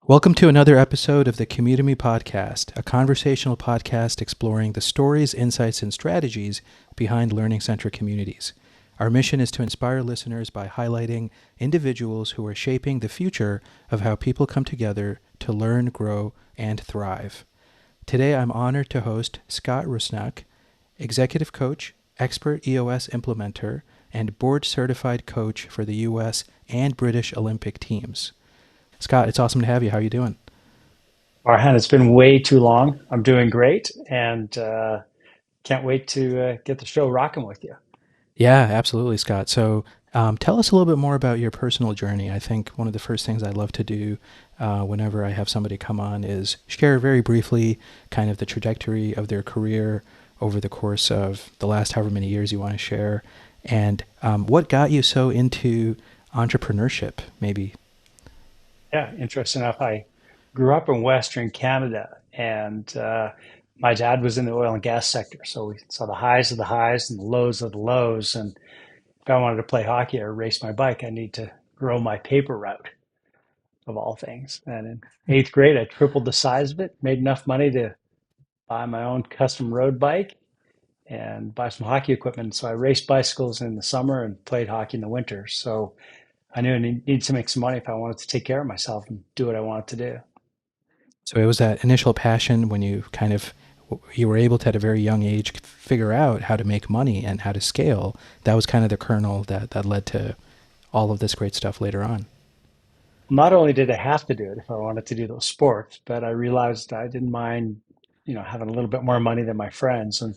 Welcome to another episode of the Commute Me podcast, a conversational podcast exploring the stories, insights, and strategies behind learning-centric communities. Our mission is to inspire listeners by highlighting individuals who are shaping the future of how people come together to learn, grow, and thrive. Today, I'm honored to host Scott Rusnak, executive coach, expert EOS implementer, and board-certified coach for the U.S. and British Olympic teams. Scott, it's awesome to have you. How are you doing? Arhan, it's been way too long. I'm doing great and can't wait to get the show rocking with you. Yeah, absolutely, Scott. So tell us a little bit more about your personal journey. I think one of the first things I love to do whenever I have somebody come on is share very briefly kind of the trajectory of their career over the course of the last however many years you want to share, and what got you so into entrepreneurship, maybe. Yeah, interesting enough, I grew up in Western Canada and my dad was in the oil and gas sector. So we saw the highs of the highs and the lows of the lows. And if I wanted to play hockey or race my bike, I need to grow my paper route of all things. And in eighth grade, I tripled the size of it, made enough money to buy my own custom road bike and buy some hockey equipment. So I raced bicycles in the summer and played hockey in the winter. So I knew I needed to make some money if I wanted to take care of myself and do what I wanted to do. So it was that initial passion when you were able to at a very young age figure out how to make money and how to scale. That was kind of the kernel that led to all of this great stuff later on. Not only did I have to do it if I wanted to do those sports, but I realized I didn't mind, having a little bit more money than my friends. And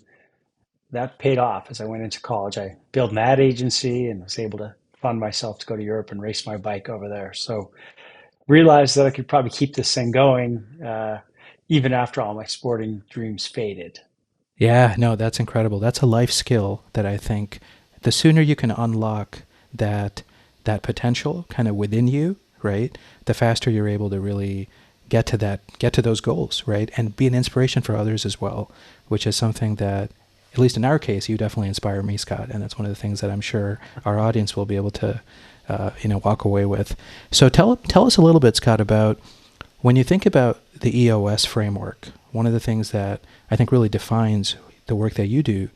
that paid off as I went into college. I built an ad agency and was able to fund myself to go to Europe and race my bike over there. So realized that I could probably keep this thing going even after all my sporting dreams faded. Yeah, no, that's incredible. That's a life skill that I think the sooner you can unlock that that potential kind of within you, right? The faster you're able to really get to those goals, right? And be an inspiration for others as well, which is something that at least in our case, you definitely inspire me, Scott, and that's one of the things that I'm sure our audience will be able to, walk away with. So tell us a little bit, Scott, about when you think about the EOS framework. One of the things that I think really defines the work that you do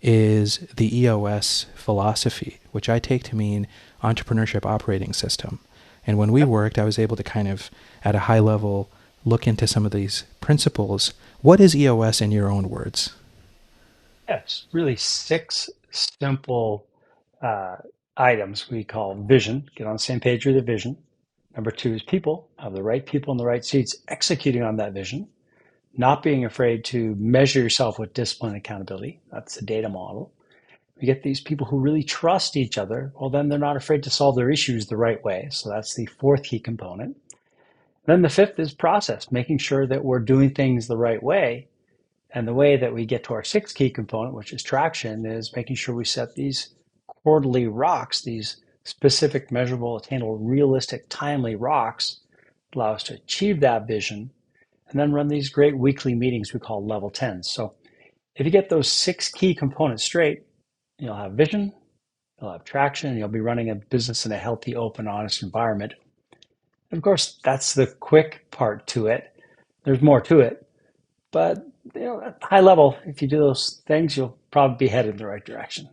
is the EOS philosophy, which I take to mean Entrepreneurship Operating System. And when we Yep. worked, I was able to kind of, at a high level, look into some of these principles. What is EOS in your own words? Yeah, it's really six simple uh, items we call vision. Get on the same page with the vision. Number two is people, have the right people in the right seats executing on that vision, not being afraid to measure yourself with discipline and accountability. That's the data model. We get these people who really trust each other. Well, then they're not afraid to solve their issues the right way. So that's the fourth key component. Then the fifth is process, making sure that we're doing things the right way. And the way that we get to our sixth key component, which is traction, is making sure we set these quarterly rocks, these specific, measurable, attainable, realistic, timely rocks, allow us to achieve that vision, and then run these great weekly meetings we call level 10s. So if you get those six key components straight, you'll have vision, you'll have traction, and you'll be running a business in a healthy, open, honest environment. And of course, that's the quick part to it. There's more to it, but at high level, if you do those things, you'll probably be headed in the right direction.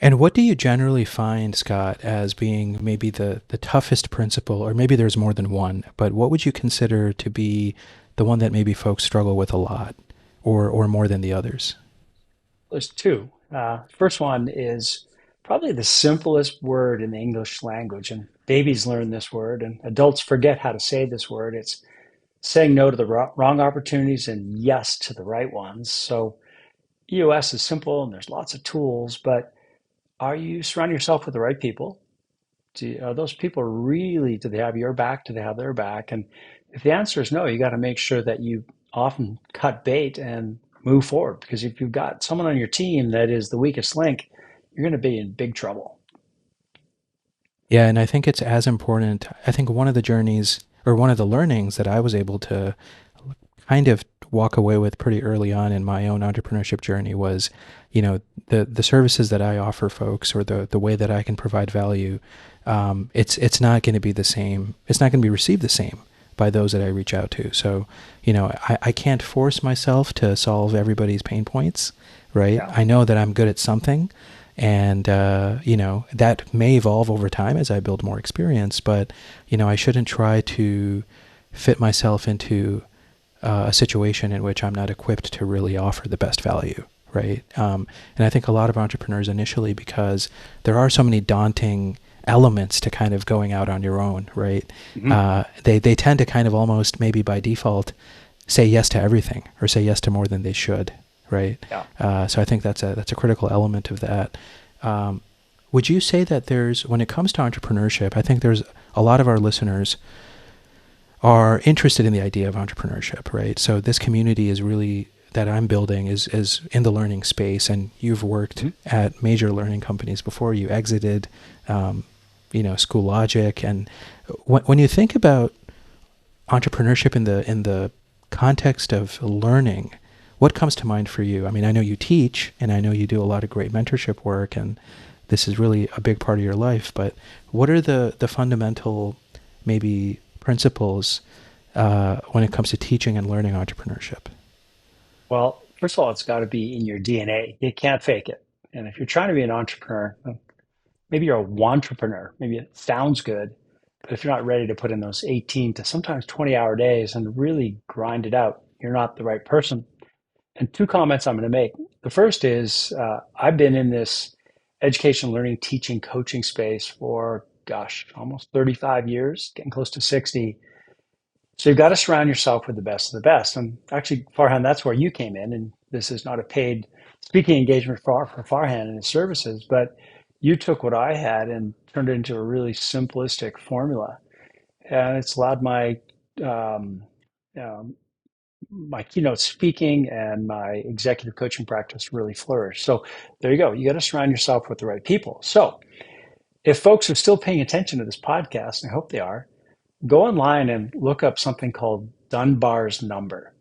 And what do you generally find, Scott, as being maybe the toughest principle, or maybe there's more than one, but what would you consider to be the one that maybe folks struggle with a lot or more than the others? There's two. First one is probably the simplest word in the English language, and babies learn this word, and adults forget how to say this word. It's saying no to the wrong opportunities and yes to the right ones. So EOS is simple, and there's lots of tools, but are you surrounding yourself with the right people? Are those people really, do they have your back? Do they have their back? And if the answer is no, you got to make sure that you often cut bait and move forward. Because if you've got someone on your team that is the weakest link, you're going to be in big trouble. Yeah, and I think it's as important. I think one of the journeys or one of the learnings that I was able to kind of walk away with pretty early on in my own entrepreneurship journey was, the services that I offer folks, or the way that I can provide value, it's not going to be the same. It's not going to be received the same by those that I reach out to. So, I can't force myself to solve everybody's pain points, right? Yeah. I know that I'm good at something, and, that may evolve over time as I build more experience, but, I shouldn't try to fit myself into a situation in which I'm not equipped to really offer the best value, right? And I think a lot of entrepreneurs initially, because there are so many daunting elements to kind of going out on your own, right? Hmm. They tend to kind of almost maybe by default say yes to everything, or say yes to more than they should, right? Yeah. So I think that's a critical element of that. Would you say that when it comes to entrepreneurship, I think there's a lot of our listeners are interested in the idea of entrepreneurship, right? So this community is really that I'm building is in the learning space, and you've worked Hmm. at major learning companies before. You exited, School Logic, and when you think about entrepreneurship in the context of learning, what comes to mind for you? I mean, I know you teach, and I know you do a lot of great mentorship work, and this is really a big part of your life. But what are the fundamental, maybe, principles when it comes to teaching and learning entrepreneurship? Well, first of all, it's got to be in your DNA. You can't fake it. And if you're trying to be an entrepreneur, well, maybe you're a wantrepreneur. Maybe it sounds good, but if you're not ready to put in those 18 to sometimes 20-hour days and really grind it out, you're not the right person. And two comments I'm going to make. The first is I've been in this education, learning, teaching, coaching space for, gosh, almost 35 years, getting close to 60. So you've got to surround yourself with the best of the best. And actually, Farhan, that's where you came in. And this is not a paid speaking engagement for Farhan and his services, but you took what I had and turned it into a really simplistic formula. And it's allowed um, um, my keynote speaking and my executive coaching practice really flourish. So there you go. You got to surround yourself with the right people. So if folks are still paying attention to this podcast, and I hope they are, go online and look up something called Dunbar's number.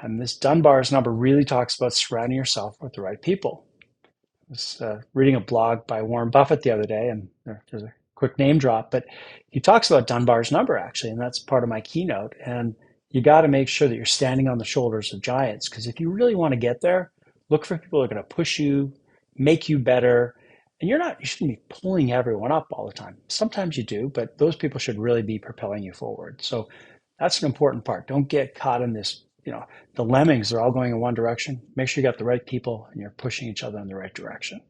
And this Dunbar's number really talks about surrounding yourself with the right people. I was reading a blog by Warren Buffett the other day, and there's a quick name drop, but he talks about Dunbar's number actually, and that's part of my keynote. And you got to make sure that you're standing on the shoulders of giants, because if you really want to get there, look for people who are going to push you, make you better. And you shouldn't be pulling everyone up all the time. Sometimes you do, but those people should really be propelling you forward. So that's an important part. Don't get caught in this, the lemmings are all going in one direction. Make sure you got the right people and you're pushing each other in the right direction.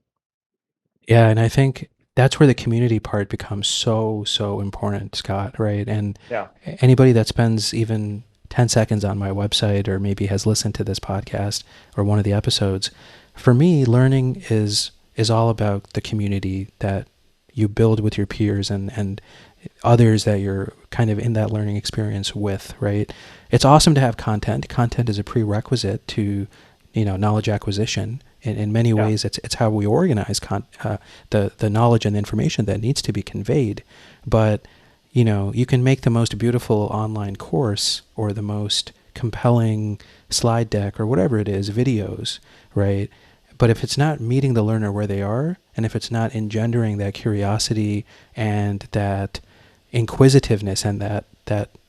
Yeah, and I think that's where the community part becomes so important, Scott, right? And Yeah. anybody that spends even 10 seconds on my website, or maybe has listened to this podcast or one of the episodes, for me, learning is all about the community that you build with your peers, and others that you're kind of in that learning experience with, right? It's awesome to have content. Content is a prerequisite to, knowledge acquisition. In many Yeah. ways, it's how we organize the knowledge and the information that needs to be conveyed. But, you can make the most beautiful online course, or the most compelling slide deck, or whatever it is, videos, right? But if it's not meeting the learner where they are, and if it's not engendering that curiosity and that inquisitiveness, and that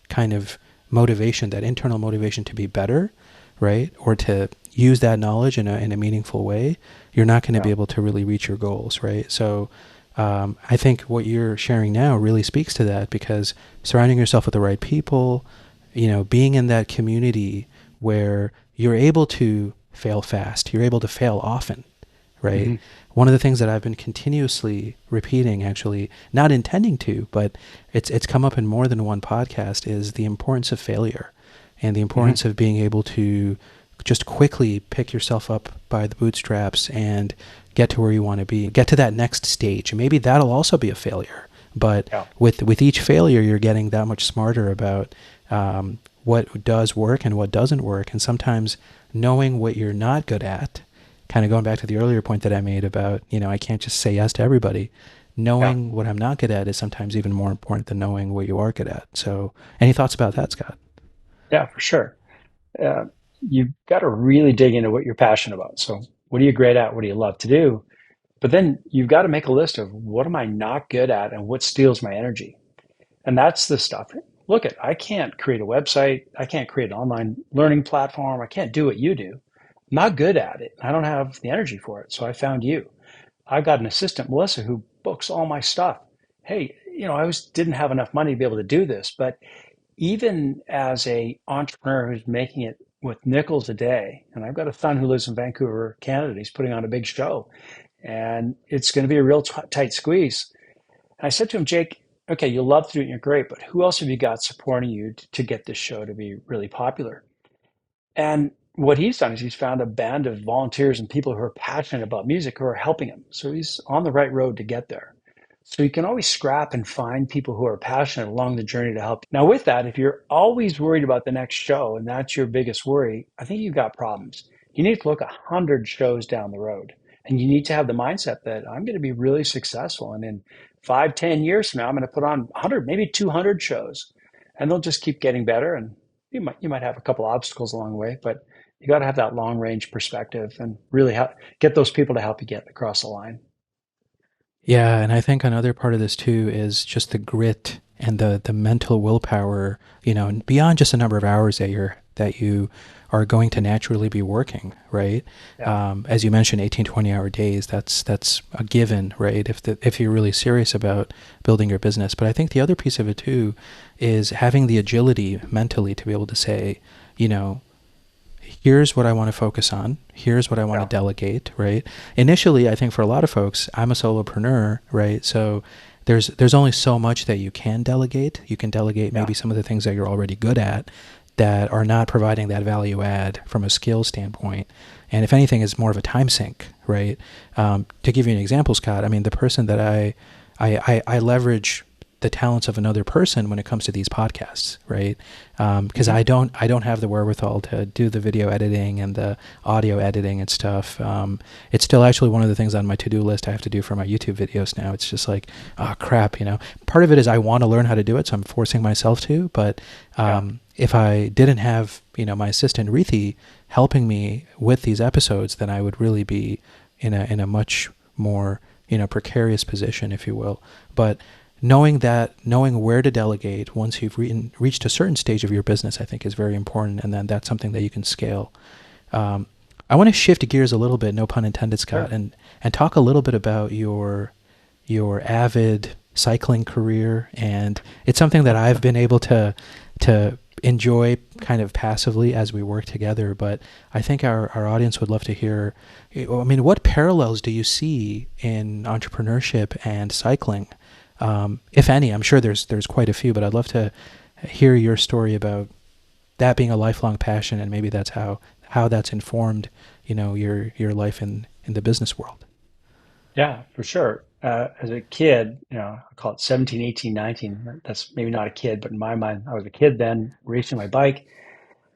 kind of motivation, that internal motivation to be better, right? Or to use that knowledge in a meaningful way, you're not going to be Yeah. able to really reach your goals, right? So I think what you're sharing now really speaks to that, because surrounding yourself with the right people, being in that community where you're able to fail fast, you're able to fail often, right? Hmm. One of the things that I've been continuously repeating, actually, not intending to, but it's come up in more than one podcast, is the importance of failure, and the Hmm. importance of being able to just quickly pick yourself up by the bootstraps and get to where you want to be, get to that next stage. And maybe that'll also be a failure. But Yeah. with each failure, you're getting that much smarter about what does work and what doesn't work. And sometimes knowing what you're not good at, kind of going back to the earlier point that I made about, I can't just say yes to everybody. Yeah. Knowing what I'm not good at is sometimes even more important than knowing what you are good at. So any thoughts about that, Scott? Yeah, for sure. uh, you've got to really dig into what you're passionate about. So, what are you great at? What do you love to do? But then you've got to make a list of what am I not good at and what steals my energy. And that's the stuff. Look at, I can't create a website. I can't create an online learning platform. I can't do what you do. I'm not good at it. I don't have the energy for it. So I found you. I've got an assistant, Melissa, who books all my stuff. Hey, I was didn't have enough money to be able to do this, but even as a entrepreneur who's making it with nickels a day, and I've got a son who lives in Vancouver, Canada. He's putting on a big show, and it's going to be a real tight squeeze. And I said to him, Jake, okay, you love to do it and you're great, but who else have you got supporting you to get this show to be really popular? And what he's done is he's found a band of volunteers and people who are passionate about music who are helping him. So he's on the right road to get there. So you can always scrap and find people who are passionate along the journey to help. Now, with that, if you're always worried about the next show and that's your biggest worry, I think you've got problems. You need to look 100 shows down the road. And you need to have the mindset that I'm going to be really successful. And in 5, 10 years from now, I'm going to put on 100, maybe 200 shows. And they'll just keep getting better. And you might have a couple obstacles along the way, but you got to have that long range perspective and really get those people to help you get across the line. Yeah, and I think another part of this too is just the grit and the mental willpower, beyond just the number of hours that you are going to naturally be working, right? Yeah. As you mentioned, 18, 20-hour days, that's a given, right? If you're really serious about building your business. But I think the other piece of it too is having the agility mentally to be able to say, you know, here's what I want to focus on. Here's what I want to delegate, right? Initially, I think for a lot of folks, I'm a solopreneur, right? So there's only so much that you can delegate. You can delegate maybe some of the things that you're already good at that are not providing that value add from a skill standpoint. And if anything, is more of a time sink, right? To give you an example, Scott, I mean, the person that I leverage the talents of another person when it comes to these podcasts, right? Because I don't have the wherewithal to do the video editing and the audio editing and stuff. It's still actually one of the things on my to-do list I have to do for my YouTube videos now. It's just like, oh crap, Part of it is I want to learn how to do it, so I'm forcing myself to. But if I didn't have, my assistant Rithi helping me with these episodes, then I would really be in a much more, precarious position, if you will. But knowing where to delegate once you've reached a certain stage of your business, I think is very important. And then that's something that you can scale. I want to shift gears a little bit, no pun intended, Scott, Sure. and talk a little bit about your avid cycling career. And it's something that I've been able to enjoy kind of passively as we work together. But I think our audience would love to hear, I mean, what parallels do you see in entrepreneurship and cycling? If any? I'm sure there's quite a few, but I'd love to hear your story about that being a lifelong passion, and maybe that's how that's informed, your life in the business world. Yeah, for sure. As a kid, I call it 17, 18, 19. That's maybe not a kid, but in my mind, I was a kid then racing my bike.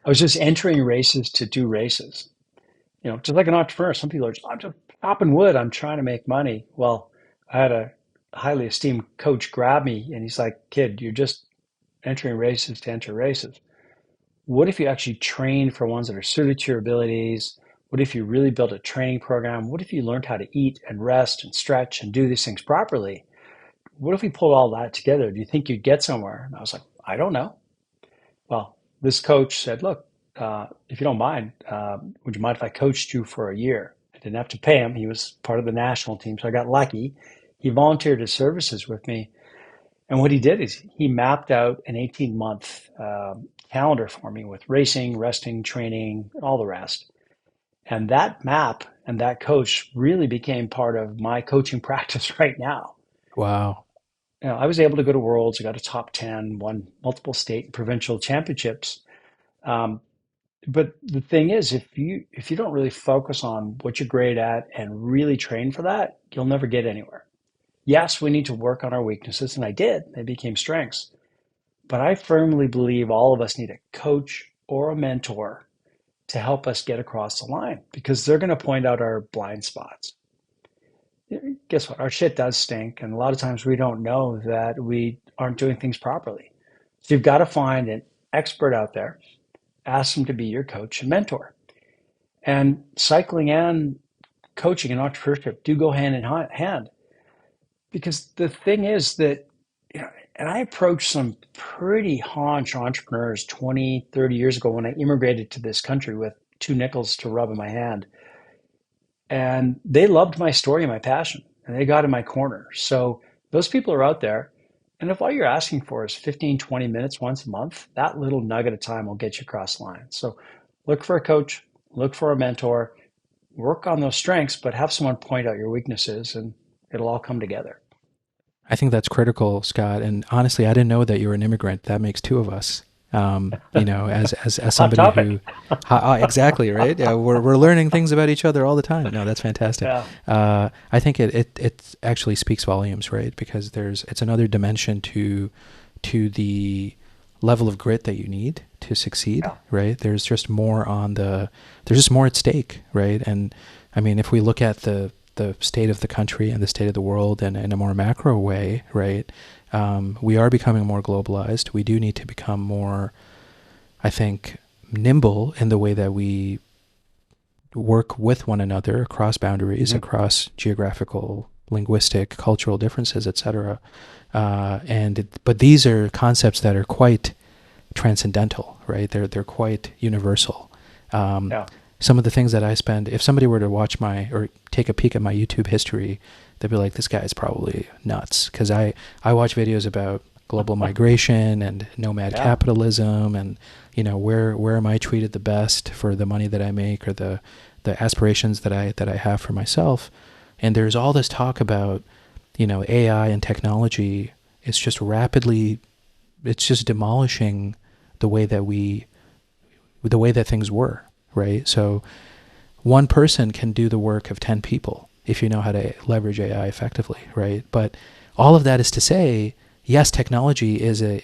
I was just entering races to do races. Just like an entrepreneur, some people are just, I'm just chopping wood. I'm trying to make money. Well, I had a highly esteemed coach grab me and he's like, kid, you're just entering races to enter races. What if you actually train for ones that are suited to your abilities? What if you really built a training program? What if you learned how to eat and rest and stretch and do these things properly? What if we pulled all that together? Do you think you'd get somewhere? And I was like, I don't know. Well, this coach said, look, if you don't mind, would you mind if I coached you for a year? I didn't have to pay him. He was part of the national team, so I got lucky. He volunteered his services with me. And what he did is he mapped out an 18-month calendar for me with racing, resting, training, all the rest. And that map and that coach really became part of my coaching practice right now. Wow. I was able to go to Worlds. I got a top 10, won multiple state and provincial championships. Um, but the thing is, if you don't really focus on what you're great at and really train for that, you'll never get anywhere. Yes, we need to work on our weaknesses, and I did. They became strengths. But I firmly believe all of us need a coach or a mentor to help us get across the line because they're going to point out our blind spots. Guess what? Our shit does stink, and a lot of times we don't know that we aren't doing things properly. So you've got to find an expert out there ask them to be your coach and mentor. And cycling and coaching and entrepreneurship do go hand in hand. Because the thing is that, and I approached some pretty haunch entrepreneurs 20, 30 years ago when I immigrated to this country with two nickels to rub in my hand. And they loved my story and my passion, and they got in my corner. So those people are out there. And if all you're asking for is 15, 20 minutes once a month, that little nugget of time will get you across the line. So look for a coach, look for a mentor, work on those strengths, but have someone point out your weaknesses, and it'll all come together. I think that's critical, Scott. And honestly, I didn't know that you were an immigrant. That makes two of us. As Hot somebody topic. who, exactly right. Yeah, we're learning things about each other all the time. No, that's fantastic. Yeah. I think it actually speaks volumes, right? Because it's another dimension to the level of grit that you need to succeed, Yeah. right? There's just more at stake, right? And I mean, if we look at the state of the country and the state of the world and in a more macro way, right? We are becoming more globalized. We do need to become more, I think, nimble in the way that we work with one another across boundaries, Mhm. across geographical, linguistic, cultural differences, etc. But these are concepts that are quite transcendental, right? They're quite universal. Um, Yeah. some of the things that I spend, if somebody were to watch or take a peek at my YouTube history, they'd be like, this guy's probably nuts. Because I watch videos about global migration and nomad Yeah. capitalism and, where am I treated the best for the money that I make or the aspirations that I have for myself. And there's all this talk about, AI and technology. It's just demolishing the way that things were, right? So one person can do the work of 10 people if you know how to leverage AI effectively, right? But all of that is to say, yes, technology is a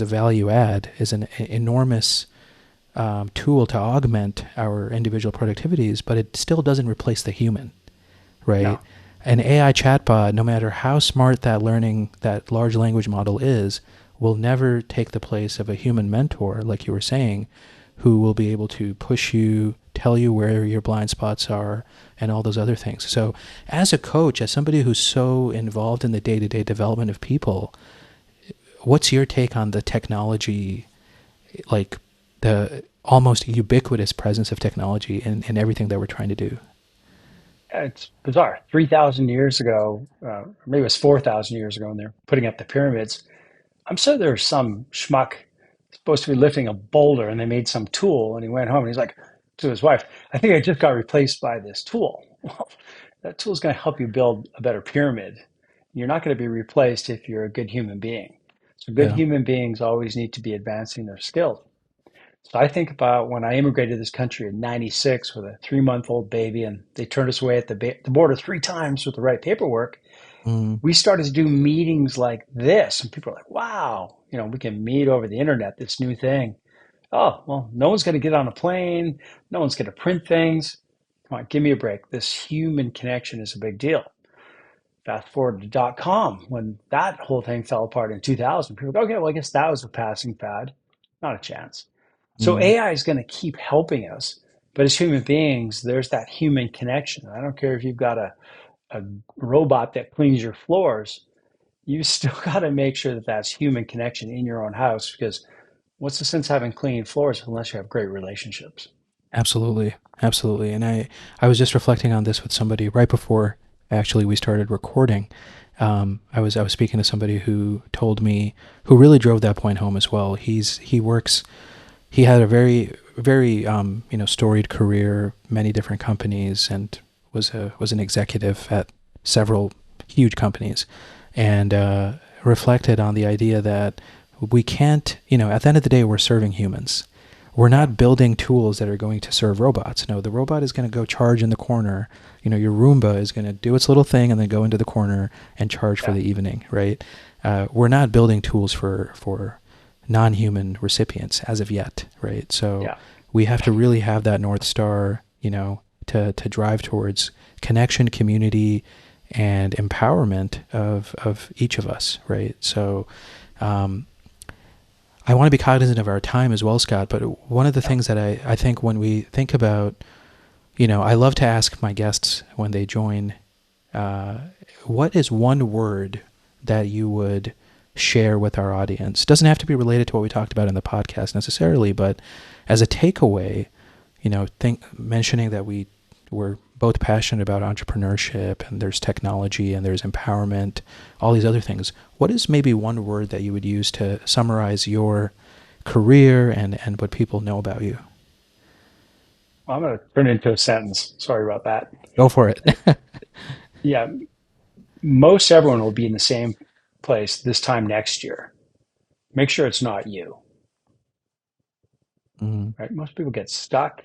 value add, is an enormous tool to augment our individual productivities, but it still doesn't replace the human, right? No. An AI chatbot, no matter how smart that large language model is, will never take the place of a human mentor, like you were saying, who will be able to push you, tell you where your blind spots are, and all those other things. So as a coach, as somebody who's so involved in the day-to-day development of people, what's your take on the technology, like the almost ubiquitous presence of technology in everything that we're trying to do? It's bizarre. 3,000 years ago, maybe it was 4,000 years ago, when they're putting up the pyramids, I'm sure there's some schmuck supposed to be lifting a boulder and they made some tool and he went home and he's like to his wife, I think I just got replaced by this tool. Well, that tool is going to help you build a better pyramid. You're not going to be replaced if you're a good human being. So good Yeah. human beings always need to be advancing their skills. So I think about when I immigrated to this country in '96 with a 3-month-old baby, and they turned us away at the border 3 times with the right paperwork. Mm, We started to do meetings like this, and people are like, "Wow, we can meet over the internet. This new thing." Oh, well, no one's going to get on a plane. No one's going to print things. Come on, give me a break. This human connection is a big deal. Fast forward to .com when that whole thing fell apart in 2000. People go, okay, well, I guess that was a passing fad. Not a chance. So mm. AI is going to keep helping us, but as human beings, there's that human connection. I don't care if you've got a robot that cleans your floors, you still got to make sure that that's human connection in your own house, because what's the sense having clean floors unless you have great relationships? Absolutely. Absolutely. And I was just reflecting on this with somebody right before actually we started recording. I was speaking to somebody who told me, who really drove that point home as well. He had a very, very, storied career, many different companies, and was an executive at several huge companies, and reflected on the idea that we can't, at the end of the day, we're serving humans. We're Yeah, not building tools that are going to serve robots. No, the robot is going to go charge in the corner. Your Roomba is going to do its little thing and then go into the corner and charge for yeah, the evening, right? We're not building tools for non-human recipients as of yet, right? So yeah. we have to really have that North Star, to drive towards connection, community, and empowerment of each of us, right? So um, I want to be cognizant of our time as well, Scott. But one of the Yeah. things that I think when we think about, I love to ask my guests when they join, uh, what is one word that you would share with our audience? It doesn't have to be related to what we talked about in the podcast necessarily, but as a takeaway, mentioning that we're both passionate about entrepreneurship and there's technology and there's empowerment, all these other things. What is maybe one word that you would use to summarize your career and what people know about you? Well, I'm going to turn it into a sentence. Sorry about that. Go for it. Yeah, most everyone will be in the same place this time next year. Make sure it's not you, Mm, right? Most people get stuck.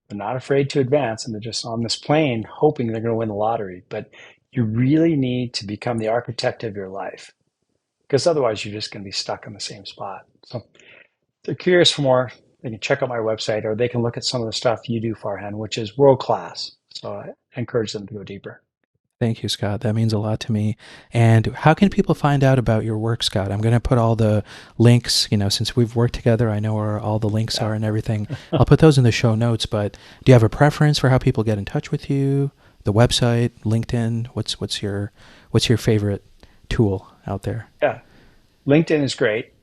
They're not afraid to advance and they're just on this plane hoping they're going to win the lottery. But you really need to become the architect of your life because otherwise you're just going to be stuck in the same spot. So if they're curious for more, they can check out my website or they can look at some of the stuff you do, Farhan, which is world class. So I encourage them to go deeper. Thank you, Scott. That means a lot to me. And how can people find out about your work, Scott? I'm going to put all the links, since we've worked together, I know where all the links Yeah. are and everything. I'll put those in the show notes, but do you have a preference for how people get in touch with you? The website, LinkedIn, what's your favorite tool out there? Yeah. LinkedIn is great.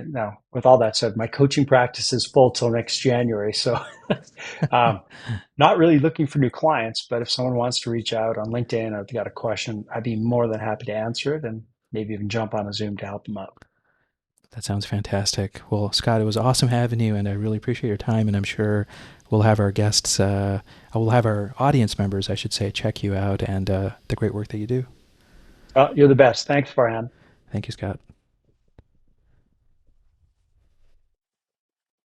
Now, with all that said, my coaching practice is full till next January. So, um, not really looking for new clients, but if someone wants to reach out on LinkedIn or if they got a question, I'd be more than happy to answer it and maybe even jump on a Zoom to help them out. That sounds fantastic. Well, Scott, it was awesome having you, and I really appreciate your time. And I'm sure we'll have our guests, we'll have our audience members, I should say, check you out and the great work that you do. Well, you're the best. Thanks, Farhan. Thank you, Scott.